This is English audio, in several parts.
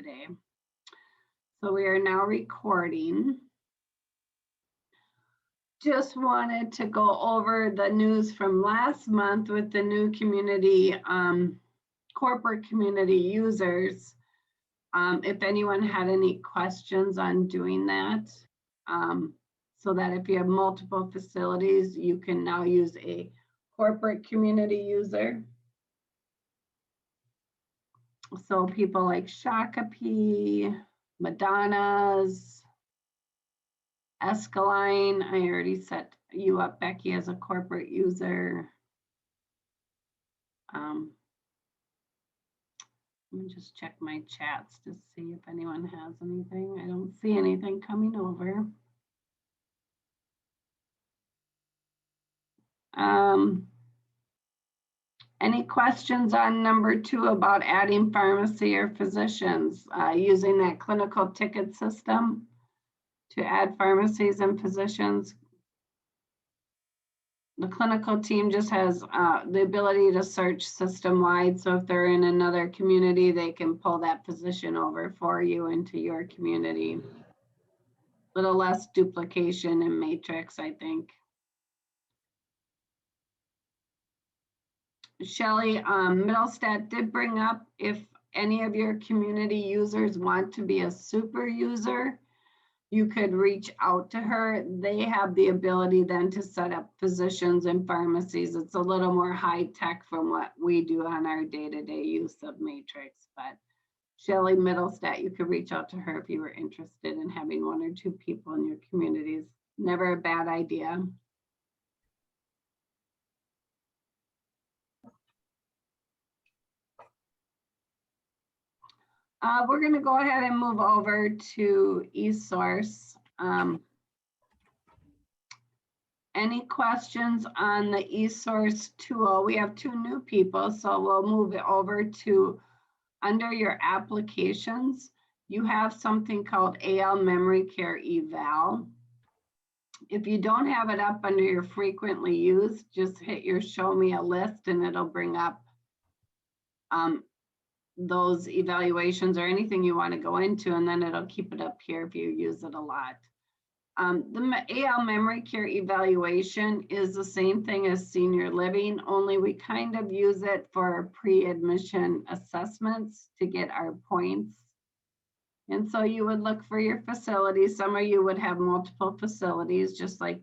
today. So we are now recording. Just wanted to go over the news from last month with the new community, corporate community users. If anyone had any questions on doing that, so that if you have multiple facilities, you can now use a corporate community user. So people like Shakopee, Madonna's, Escaline, I already set you up, Becky, as a corporate user. Let me just check my chats to see if anyone has anything. I don't see anything coming over. Any questions on number 2 about adding pharmacy or physicians, using that clinical ticket system to add pharmacies and physicians? The clinical team just has the ability to search system-wide. So if they're in another community, they can pull that physician over for you into your community. A little less duplication in matrix, I think. Shelley, Middlestat did bring up if any of your community users want to be a super user, you could reach out to her. They have the ability then to set up physicians and pharmacies. It's a little more high tech from what we do on our day-to-day use of matrix. But Shelley Middlestat, you could reach out to her if you were interested in having 1 or 2 people in your communities. Never a bad idea. We're going to go ahead and move over to eSource. Any questions on the eSource tool? We have 2 new people, so we'll move it over to under your applications. You have something called AL Memory Care Eval. If you don't have it up under your frequently used, just hit your show me a list and it'll bring up those evaluations or anything you want to go into, and then it'll keep it up here if you use it a lot. The AL Memory Care Evaluation is the same thing as senior living, only we kind of use it for pre-admission assessments to get our points. And so you would look for your facilities. Some of you would have multiple facilities, just like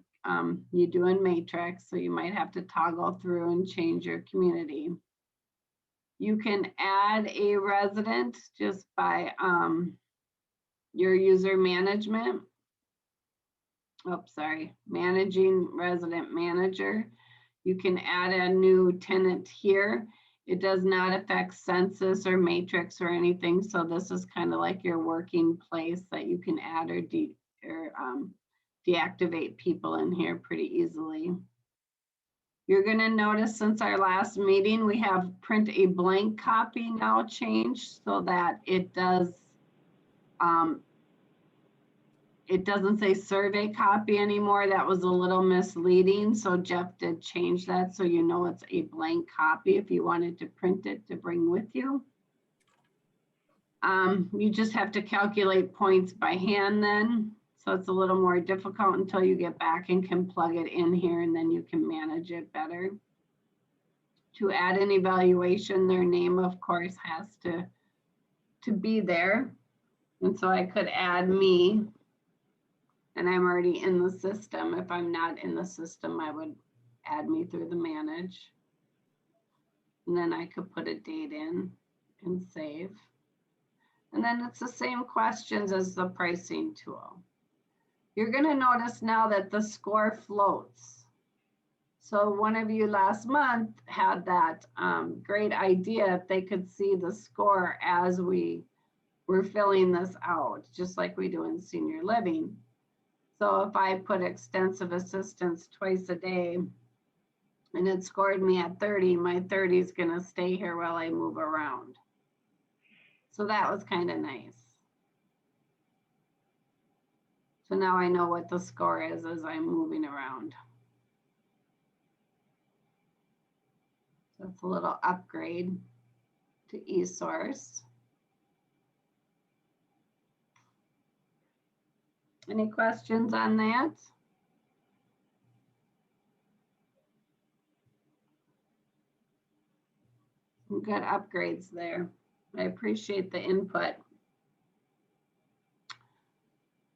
you do in Matrix, so you might have to toggle through and change your community. You can add a resident just by your user management. Managing resident manager. You can add a new tenant here. It does not affect census or matrix or anything. So this is kind of like your working place that you can add or deactivate people in here pretty easily. You're going to notice since our last meeting, we have print a blank copy now changed so that it does, it doesn't say survey copy anymore. That was a little misleading. So Jeff did change that so you know it's a blank copy if you wanted to print it to bring with you. You just have to calculate points by hand then. So it's a little more difficult until you get back and can plug it in here, and then you can manage it better. To add an evaluation, their name, of course, has to be there. And so I could add me, and I'm already in the system. If I'm not in the system, I would add me through the manage. And then I could put a date in and save. And then it's the same questions as the pricing tool. You're going to notice now that the score floats. So one of you last month had that great idea if they could see the score as we were filling this out, just like we do in senior living. So if I put extensive assistance twice a day and it scored me at 30, my 30 is going to stay here while I move around. So that was kind of nice. So now I know what the score is as I'm moving around. So it's a little upgrade to eSource. Any questions on that? Some good upgrades there. I appreciate the input.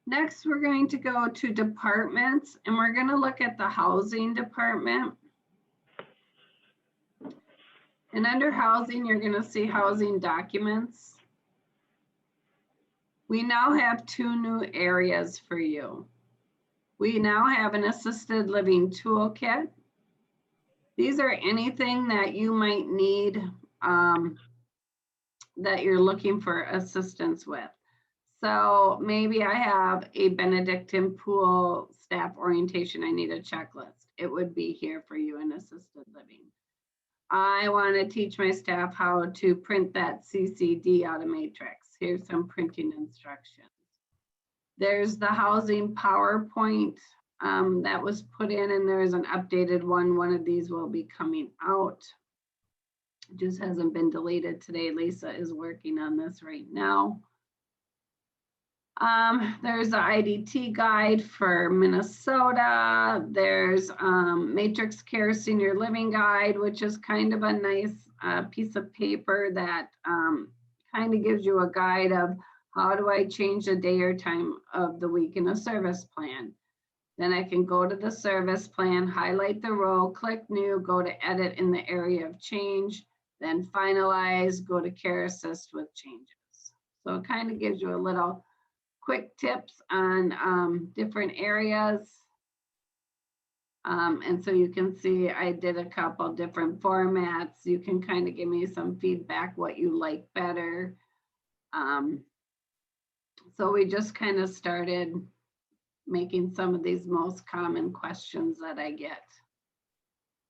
Next, we're going to go to departments, and we're going to look at the housing department. And under housing, you're going to see housing documents. We now have 2 new areas for you. We now have an assisted living toolkit. These are anything that you might need that you're looking for assistance with. So maybe I have a Benedictine pool staff orientation. I need a checklist. It would be here for you in assisted living. I want to teach my staff how to print that CCD out of matrix. Here's some printing instructions. There's the housing PowerPoint that was put in, and there's an updated one. One of these will be coming out. It just hasn't been deleted today. Lisa is working on this right now. There's the IDT guide for Minnesota. There's Matrix Care Senior Living Guide, which is kind of a nice piece of paper that kind of gives you a guide of how do I change the day or time of the week in a service plan. Then I can go to the service plan, highlight the row, click new, go to edit in the area of change, then finalize, go to care assist with changes. So it kind of gives you a little quick tips on different areas. And so you can see I did a couple different formats. You can kind of give me some feedback, what you like better. So we just kind of started making some of these most common questions that I get.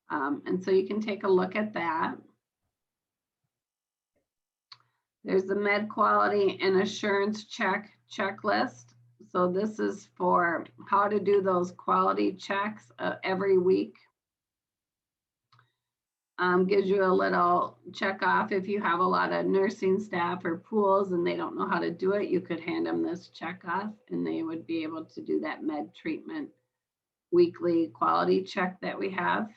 And so you can take a look at that. There's the med quality and assurance checklist. So this is for how to do those quality checks every week. Gives you a little check off. If you have a lot of nursing staff or pools and they don't know how to do it, you could hand them this check off and they would be able to do that med treatment weekly quality check that we have.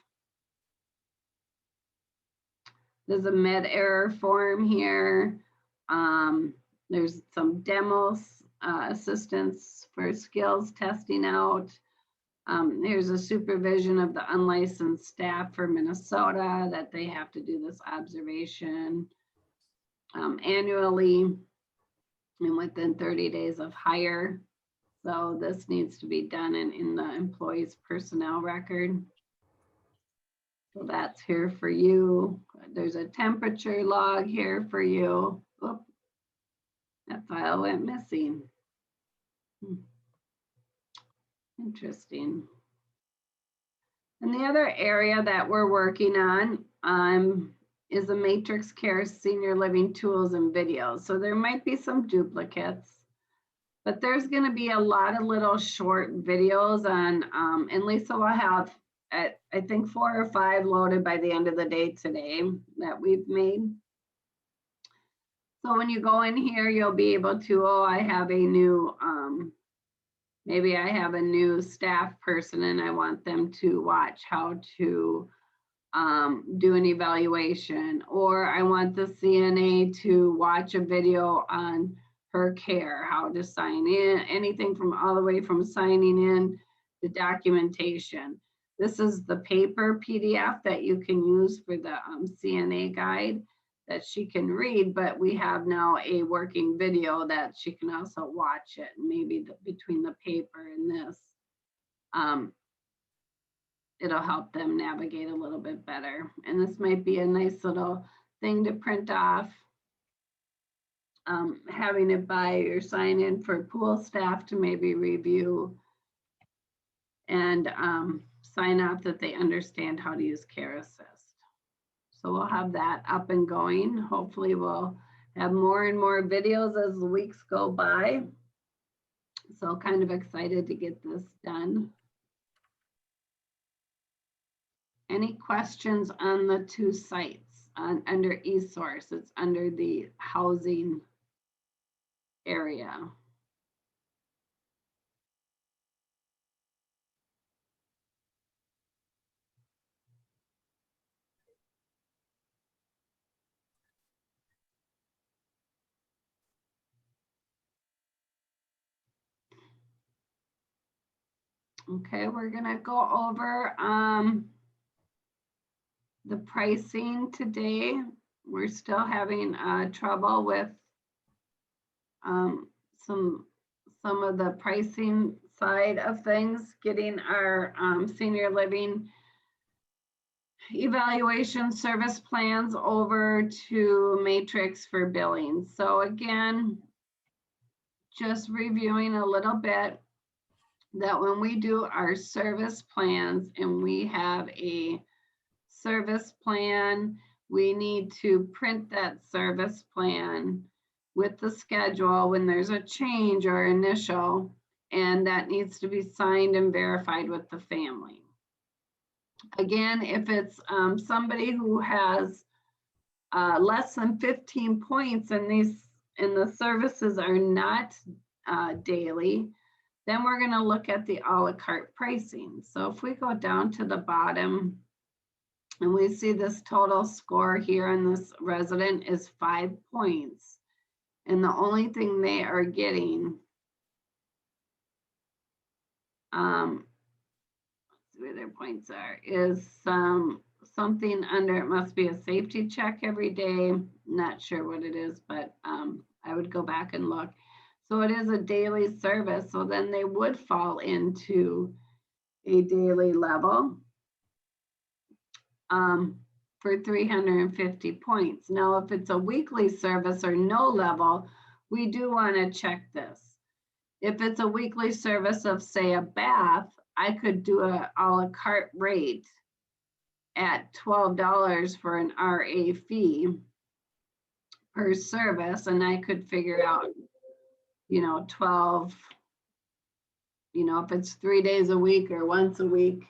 There's a med error form here. There's some demos, assistance for skills testing out. There's a supervision of the unlicensed staff for Minnesota that they have to do this observation annually and within 30 days of hire. So this needs to be done in the employee's personnel record. So that's here for you. There's a temperature log here for you. Oop, that file went missing. Interesting. And the other area that we're working on is the Matrix Care Senior Living Tools and Videos. So there might be some duplicates, but there's going to be a lot of little short videos on, and Lisa will have, I think 4 or 5 loaded by the end of the day today that we've made. So when you go in here, you'll be able to, oh, I have a new, maybe I have a new staff person and I want them to watch how to do an evaluation, or I want the CNA to watch a video on her care, how to sign in, anything from all the way from signing in to documentation. This is the paper PDF that you can use for the CNA guide that she can read, but we have now a working video that she can also watch it, maybe between the paper and this. It'll help them navigate a little bit better. And this might be a nice little thing to print off. Having it by your sign in for pool staff to maybe review and sign off that they understand how to use Care Assist. So we'll have that up and going. Hopefully we'll have more and more videos as the weeks go by. So kind of excited to get this done. Any questions on the 2 sites under eSource? It's under the housing area. Okay, we're gonna go over the pricing today. We're still having trouble with some of the pricing side of things, getting our senior living evaluation service plans over to Matrix for billing. So again, just reviewing a little bit, that when we do our service plans and we have a service plan, we need to print that service plan with the schedule when there's a change or initial, and that needs to be signed and verified with the family. Again, if it's somebody who has less than 15 points and the services are not daily, then we're going to look at the a la carte pricing. So if we go down to the bottom and we see this total score here on this resident is 5 points, and the only thing they are getting, let's see where their points are, is something under, it must be a safety check every day. Not sure what it is, but I would go back and look. So it is a daily service. So then they would fall into a daily level for 350 points. Now, if it's a weekly service or no level, we do want to check this. If it's a weekly service of, say, a bath, I could do a la carte rate at $12 for an RA fee per service, and I could figure out, 12, if it's 3 days a week or once a week,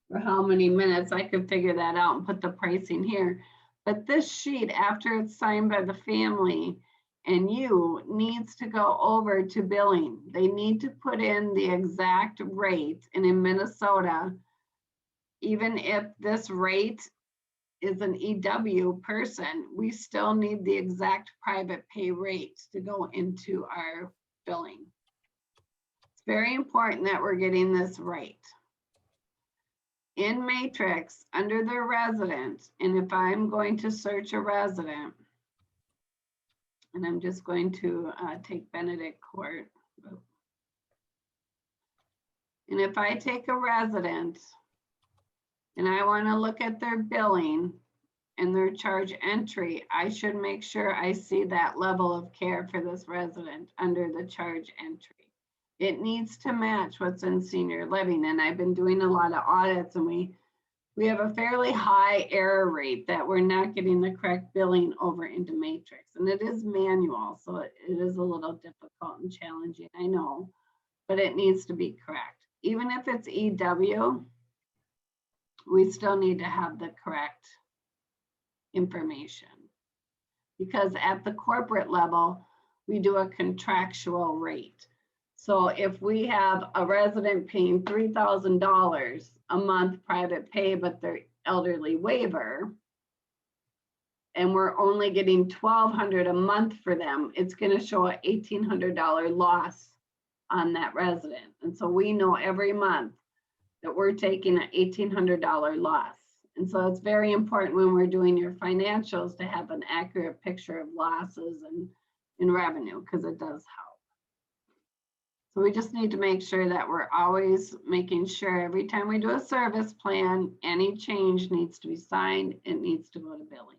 or how many minutes, I could figure that out and put the pricing here. But this sheet, after it's signed by the family and you, needs to go over to billing. They need to put in the exact rate. And in Minnesota, even if this rate is an EW person, we still need the exact private pay rate to go into our billing. It's very important that we're getting this right. In Matrix, under the resident, and if I'm going to search a resident, and I'm just going to take Benedict Court. And if I take a resident and I want to look at their billing and their charge entry, I should make sure I see that level of care for this resident under the charge entry. It needs to match what's in senior living. And I've been doing a lot of audits, and we have a fairly high error rate that we're not getting the correct billing over into Matrix. And it is manual, so it is a little difficult and challenging, I know, but it needs to be correct. Even if it's EW, we still need to have the correct information, because at the corporate level, we do a contractual rate. So if we have a resident paying $3,000 a month private pay, but they're elderly waiver, and we're only getting $1,200 a month for them, it's going to show an $1,800 loss on that resident. And so we know every month that we're taking an $1,800 loss. And so it's very important when we're doing your financials to have an accurate picture of losses and revenue, because it does help. So we just need to make sure that we're always making sure every time we do a service plan, any change needs to be signed, it needs to go to billing.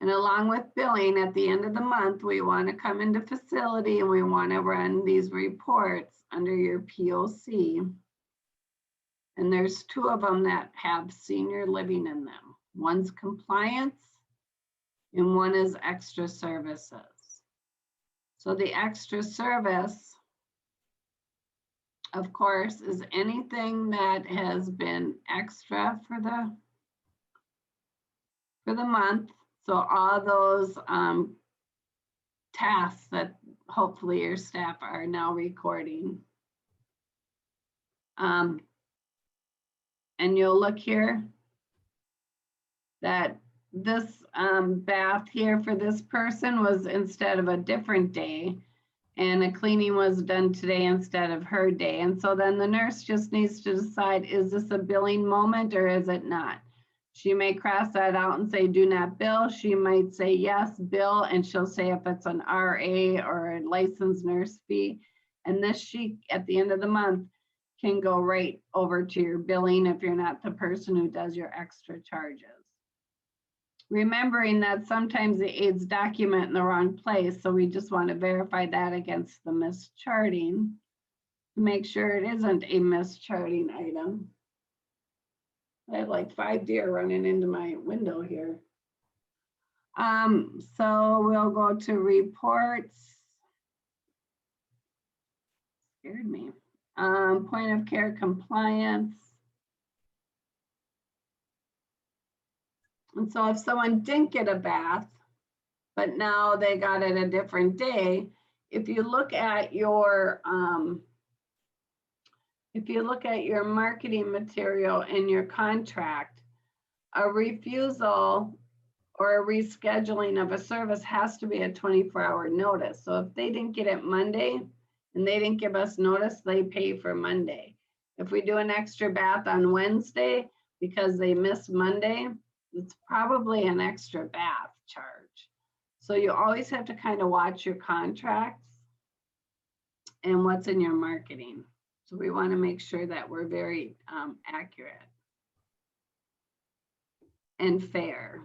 And along with billing, at the end of the month, we want to come into facility and we want to run these reports under your POC. And there's 2 of them that have senior living in them. One's compliance and one is extra services. So the extra service, of course, is anything that has been extra for the month. So all those tasks that hopefully your staff are now recording. And you'll look here that this bath here for this person was instead of a different day, and a cleaning was done today instead of her day. And so then the nurse just needs to decide, is this a billing moment or is it not? She may cross that out and say, do not bill. She might say, yes, bill. And she'll say if it's an RA or a licensed nurse fee. And this sheet at the end of the month can go right over to your billing if you're not the person who does your extra charges. Remembering that sometimes the aides document in the wrong place, so we just want to verify that against the mischarting to make sure it isn't a mischarting item. I have like 5 deer running into my window here. So we'll go to reports. Scared me. Point of care compliance. And so if someone didn't get a bath, but now they got it a different day, if you look at your marketing material in your contract, a refusal or a rescheduling of a service has to be a 24-hour notice. So if they didn't get it Monday and they didn't give us notice, they pay for Monday. If we do an extra bath on Wednesday because they missed Monday, it's probably an extra bath charge. So you always have to kind of watch your contracts and what's in your marketing. So we want to make sure that we're very accurate and fair.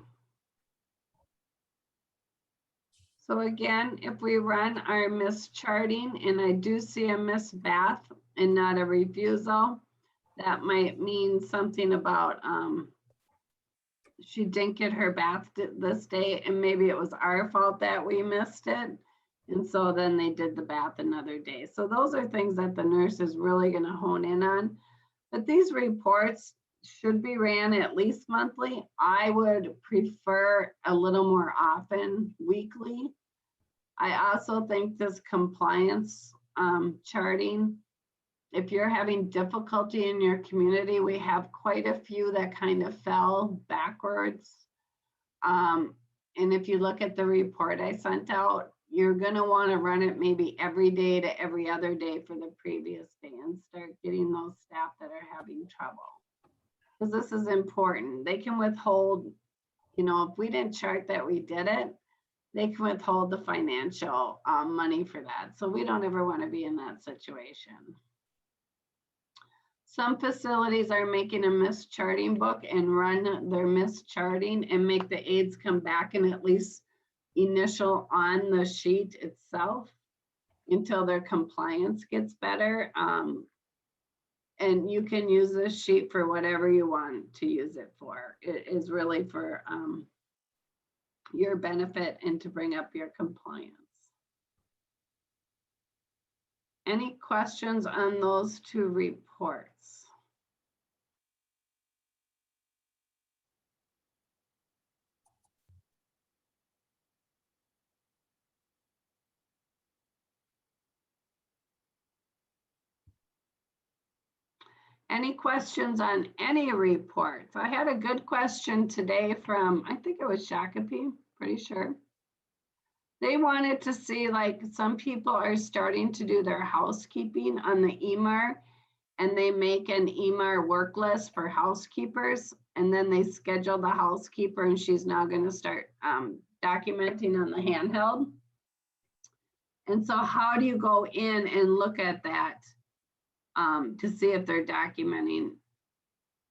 So again, if we run our mischarting and I do see a missed bath and not a refusal, that might mean something about she didn't get her bath this day and maybe it was our fault that we missed it. And so then they did the bath another day. So those are things that the nurse is really going to hone in on. But these reports should be ran at least monthly. I would prefer a little more often, weekly. I also think this compliance charting, if you're having difficulty in your community, we have quite a few that kind of fell backwards. And if you look at the report I sent out, you're going to want to run it maybe every day to every other day for the previous day and start getting those staff that are having trouble. Because this is important. They can withhold, you know, if we didn't chart that we did it, they can withhold the financial money for that. So we don't ever want to be in that situation. Some facilities are making a mischarting book and run their mischarting and make the aides come back and at least initial on the sheet itself until their compliance gets better. And you can use this sheet for whatever you want to use it for. It is really for your benefit and to bring up your compliance. Any questions on those two reports? Any questions on any reports? I had a good question today from, I think it was Shakopee, pretty sure. They wanted to see, like, some people are starting to do their housekeeping on the EMAR and they make an EMAR work list for housekeepers and then they schedule the housekeeper and she's now going to start documenting on the handheld. And so how do you go in and look at that to see if they're documenting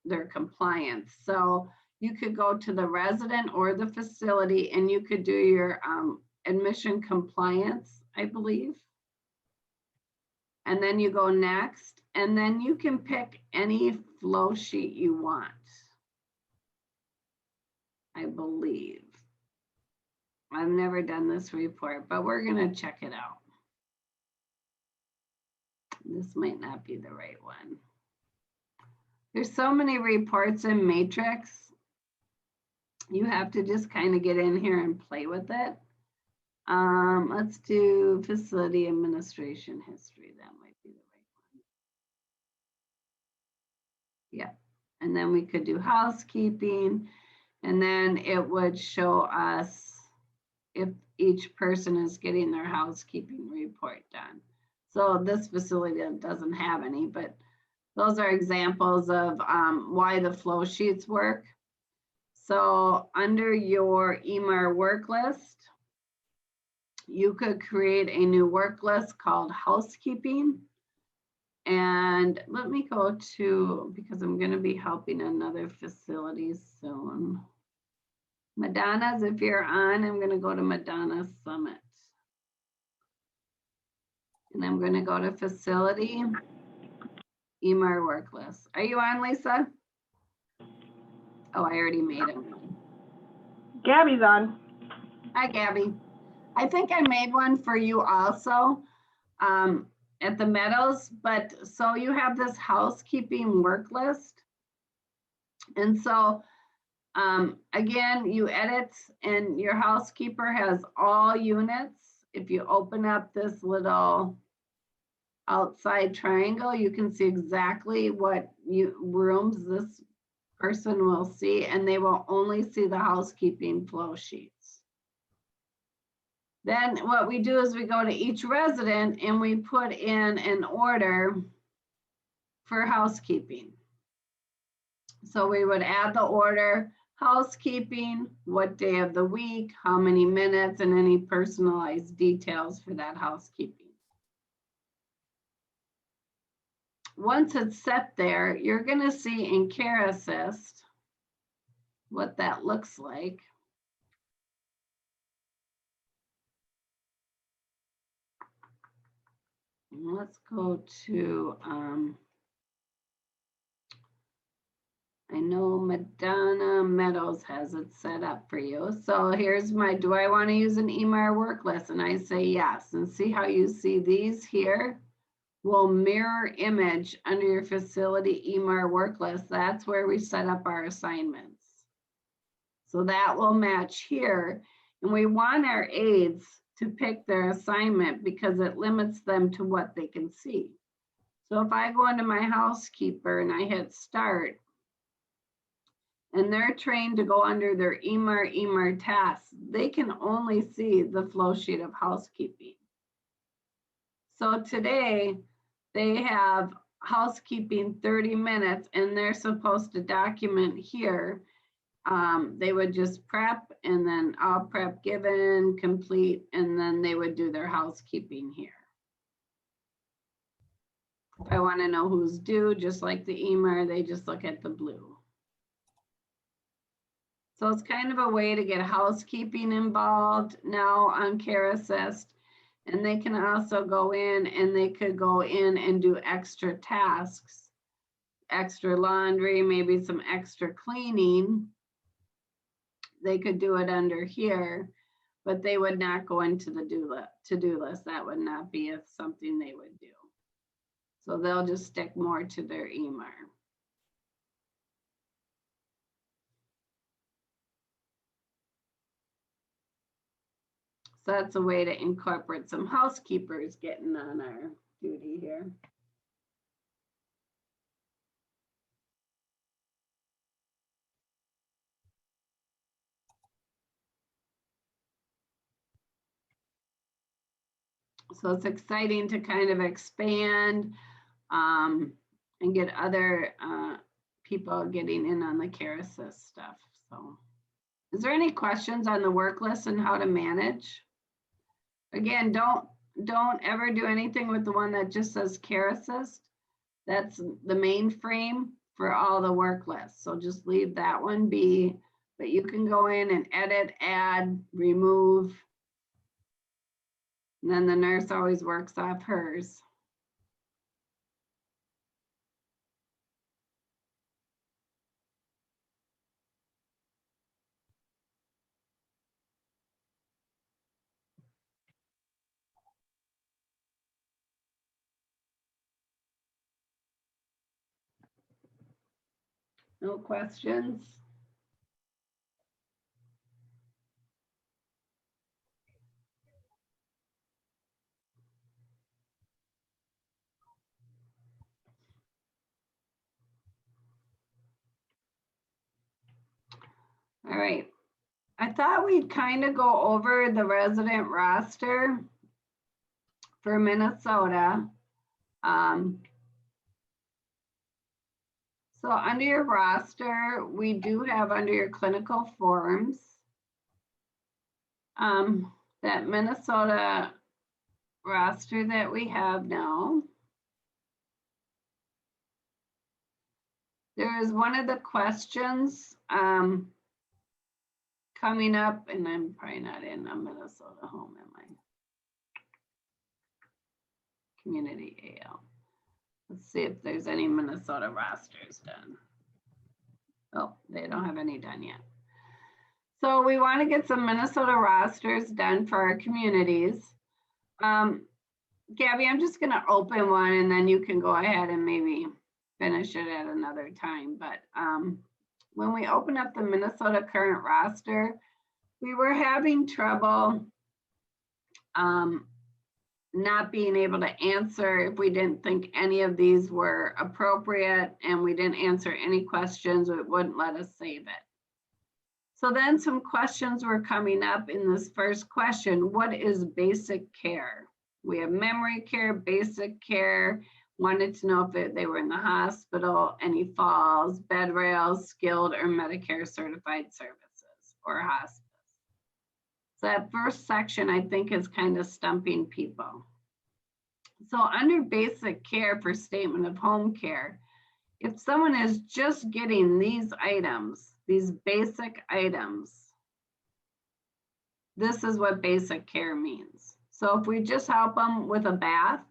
their compliance? So you could go to the resident or the facility and you could do your admission compliance, I believe. And then you go next, and then you can pick any flow sheet you want, I believe. I've never done this report, but we're gonna check it out. This might not be the right one. There's so many reports in Matrix. You have to just kind of get in here and play with it. Let's do facility administration history. That might be the right one. Yeah, and then we could do housekeeping, and then it would show us if each person is getting their housekeeping report done. So this facility doesn't have any, but those are examples of why the flow sheets work. So under your EMR work list, you could create a new work list called housekeeping. And let me go to, because I'm going to be helping another facility soon. Madonna's, if you're on, I'm going to go to Madonna Summit. And I'm going to go to facility, EMR work list. Are you on, Lisa? Oh, I already made it. Gabby's on. Hi, Gabby. I think I made one for you also at the Meadows, but so you have this housekeeping work list. And so again, you edit and your housekeeper has all units. If you open up this little outside triangle, you can see exactly what rooms this person will see, and they will only see the housekeeping flow sheets. Then what we do is we go to each resident and we put in an order for housekeeping. So we would add the order, housekeeping, what day of the week, how many minutes, and any personalized details for that housekeeping. Once it's set there, you're going to see in Care Assist what that looks like. Let's go to, I know Madonna Meadows has it set up for you. So here's my, do I want to use an EMR work list? And I say yes. And see how you see these here will mirror image under your facility EMR work list. That's where we set up our assignments. So that will match here. And we want our aides to pick their assignment because it limits them to what they can see. So if I go into my housekeeper and I hit start, and they're trained to go under their EMR tasks, they can only see the flow sheet of housekeeping. So today they have housekeeping 30 minutes and they're supposed to document here. They would just prep and then all prep given, complete, and then they would do their housekeeping here. If I want to know who's due, just like the EMR, they just look at the blue. So it's kind of a way to get housekeeping involved now on Care Assist. And they can also go in and they could go in and do extra tasks, extra laundry, maybe some extra cleaning. They could do it under here, but they would not go into the to-do list. That would not be something they would do. So they'll just stick more to their EMR. So that's a way to incorporate some housekeepers getting on our duty here. So it's exciting to kind of expand and get other people getting in on the Care Assist stuff. So is there any questions on the work list and how to manage? Again, don't ever do anything with the one that just says Care Assist. That's the mainframe for all the work lists. So just leave that one be, but you can go in and edit, add, remove. And then the nurse always works off hers. No questions? All right. I thought we'd kind of go over the resident roster for Minnesota. So under your roster, we do have under your clinical forms, that Minnesota roster that we have now. There is one of the questions coming up, and I'm probably not in a Minnesota home, am I? Community AL. Let's see if there's any Minnesota rosters done. Oh, they don't have any done yet. So we want to get some Minnesota rosters done for our communities. Gabby, I'm just going to open one and then you can go ahead and maybe finish it at another time. But when we open up the Minnesota current roster, we were having trouble not being able to answer if we didn't think any of these were appropriate and we didn't answer any questions, it wouldn't let us save it. So then some questions were coming up in this first question. What is basic care? We have memory care, basic care, wanted to know if they were in the hospital, any falls, bed rails, skilled or Medicare certified services or hospice. So that first section I think is kind of stumping people. So under basic care for statement of home care, if someone is just getting these items, these basic items, this is what basic care means. So if we just help them with a bath,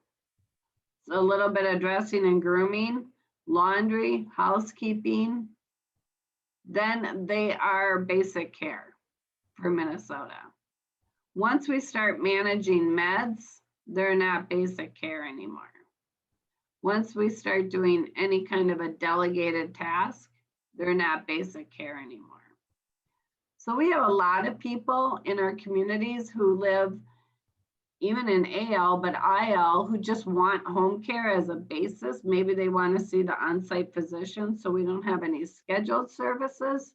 a little bit of dressing and grooming, laundry, housekeeping, then they are basic care for Minnesota. Once we start managing meds, they're not basic care anymore. Once we start doing any kind of a delegated task, they're not basic care anymore. So we have a lot of people in our communities who live even in AL, but IL, who just want home care as a basis. Maybe they want to see the on-site physician, so we don't have any scheduled services.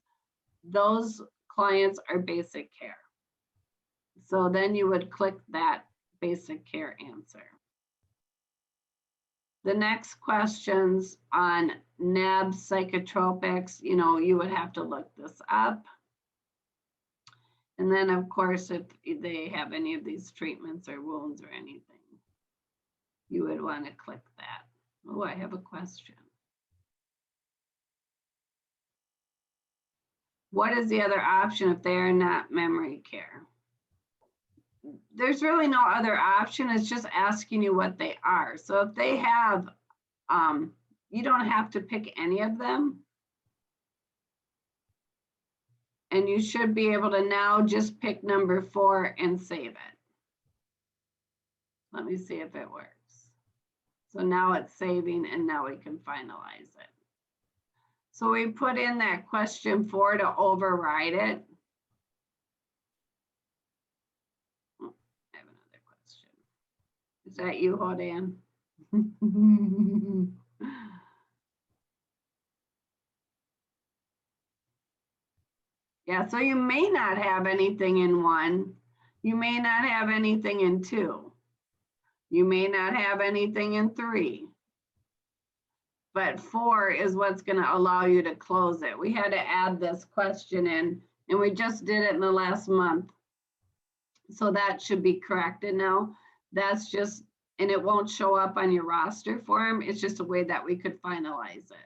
Those clients are basic care. So then you would click that basic care answer. The next questions on NABs, psychotropics, you would have to look this up. And then of course, if they have any of these treatments or wounds or anything, you would want to click that. Oh, I have a question. What is the other option if they are not memory care? There's really no other option. It's just asking you what they are. So if they have, you don't have to pick any of them. And you should be able to now just pick number 4 and save it. Let me see if it works. So now it's saving and now we can finalize it. So we put in that question 4 to override it. Oh, I have another question. Is that you, Hodan? Yeah, so you may not have anything in 1. You may not have anything in 2. You may not have anything in 3. But 4 is what's going to allow you to close it. We had to add this question in, and we just did it in the last month. So that should be corrected now. That's just, and it won't show up on your roster form. It's just a way that we could finalize it.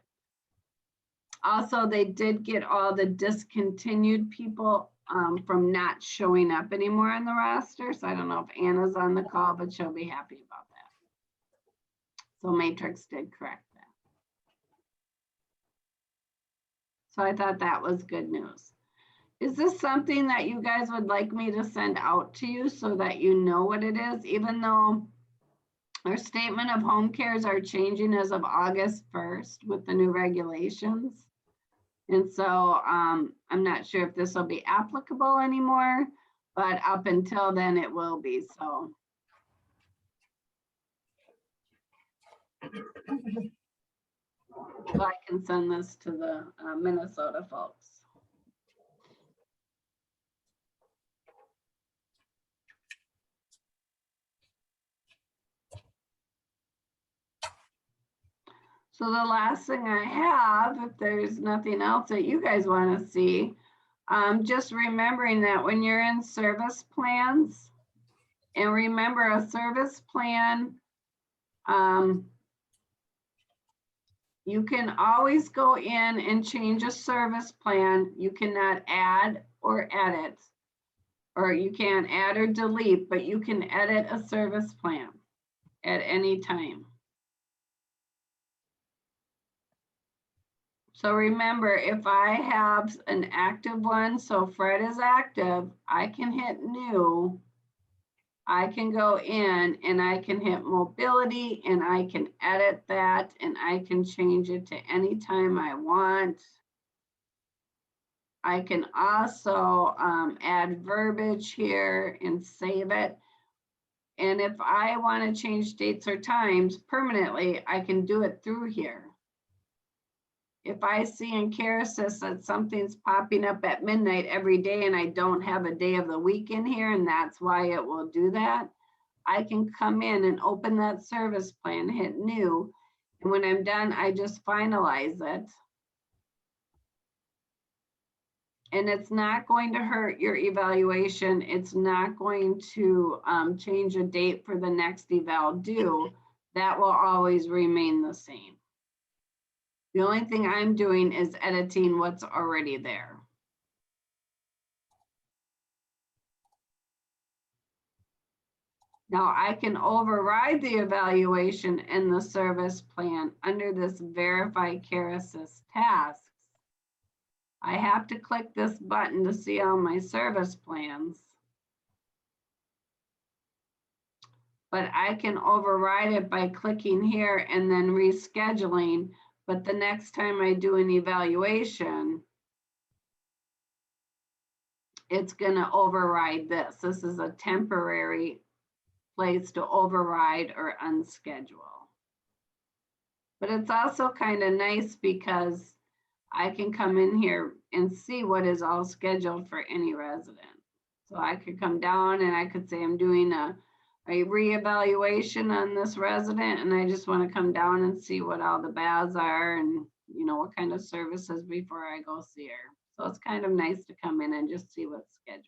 Also, they did get all the discontinued people from not showing up anymore on the roster. So I don't know if Anna's on the call, but she'll be happy about that. So Matrix did correct that. So I thought that was good news. Is this something that you guys would like me to send out to you so that you know what it is, even though our statement of home cares are changing as of August 1st with the new regulations? And so I'm not sure if this will be applicable anymore, but up until then it will be. So I can send this to the Minnesota folks. So the last thing I have, if there's nothing else that you guys want to see, just remembering that when you're in service plans, and remember a service plan, you can always go in and change a service plan. You cannot add or edit, or you can't add or delete, but you can edit a service plan at any time. So remember, if I have an active one, so Fred is active, I can hit new. I can go in and I can hit mobility and I can edit that and I can change it to any time I want. I can also add verbiage here and save it. And if I want to change dates or times permanently, I can do it through here. If I see in Care Assist that something's popping up at midnight every day and I don't have a day of the week in here, and that's why it will do that, I can come in and open that service plan, hit new, and when I'm done, I just finalize it. And it's not going to hurt your evaluation. It's not going to change a date for the next eval due. That will always remain the same. The only thing I'm doing is editing what's already there. Now I can override the evaluation in the service plan under this Verify Care Assist tasks. I have to click this button to see all my service plans. But I can override it by clicking here and then rescheduling. But the next time I do an evaluation, it's going to override this. This is a temporary place to override or unschedule. But it's also kind of nice because I can come in here and see what is all scheduled for any resident. So I could come down and I could say I'm doing a reevaluation on this resident, and I just want to come down and see what all the baths are and what kind of services before I go see her. So it's kind of nice to come in and just see what's scheduled.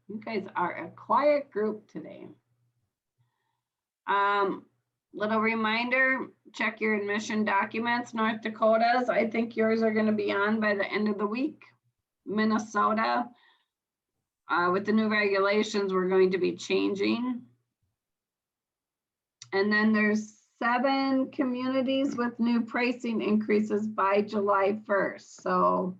You guys are a quiet group today. Little reminder, check your admission documents. North Dakota's, I think yours are going to be on by the end of the week. Minnesota, with the new regulations, we're going to be changing. And then there's 7 communities with new pricing increases by July 1st. So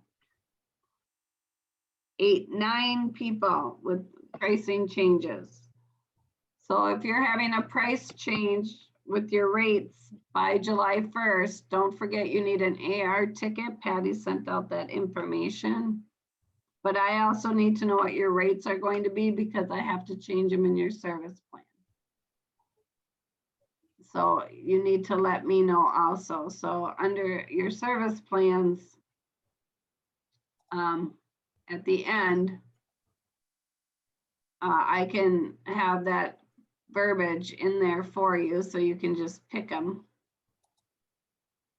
8-9 people with pricing changes. So if you're having a price change with your rates by July 1st, don't forget you need an AR ticket. Patty sent out that information. But I also need to know what your rates are going to be because I have to change them in your service plan. So you need to let me know also. So under your service plans, at the end, I can have that verbiage in there for you so you can just pick them.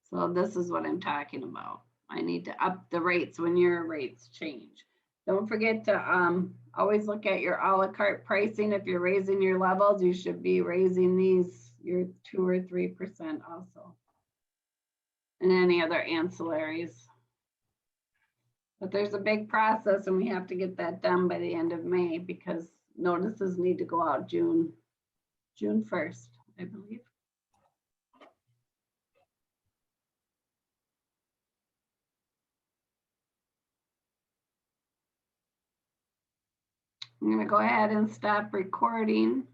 So this is what I'm talking about. I need to up the rates when your rates change. Don't forget to always look at your a la carte pricing. If you're raising your levels, you should be raising these your 2 or 3% also. And any other ancillaries. But there's a big process and we have to get that done by the end of May because notices need to go out June 1st, I believe. I'm going to go ahead and stop recording.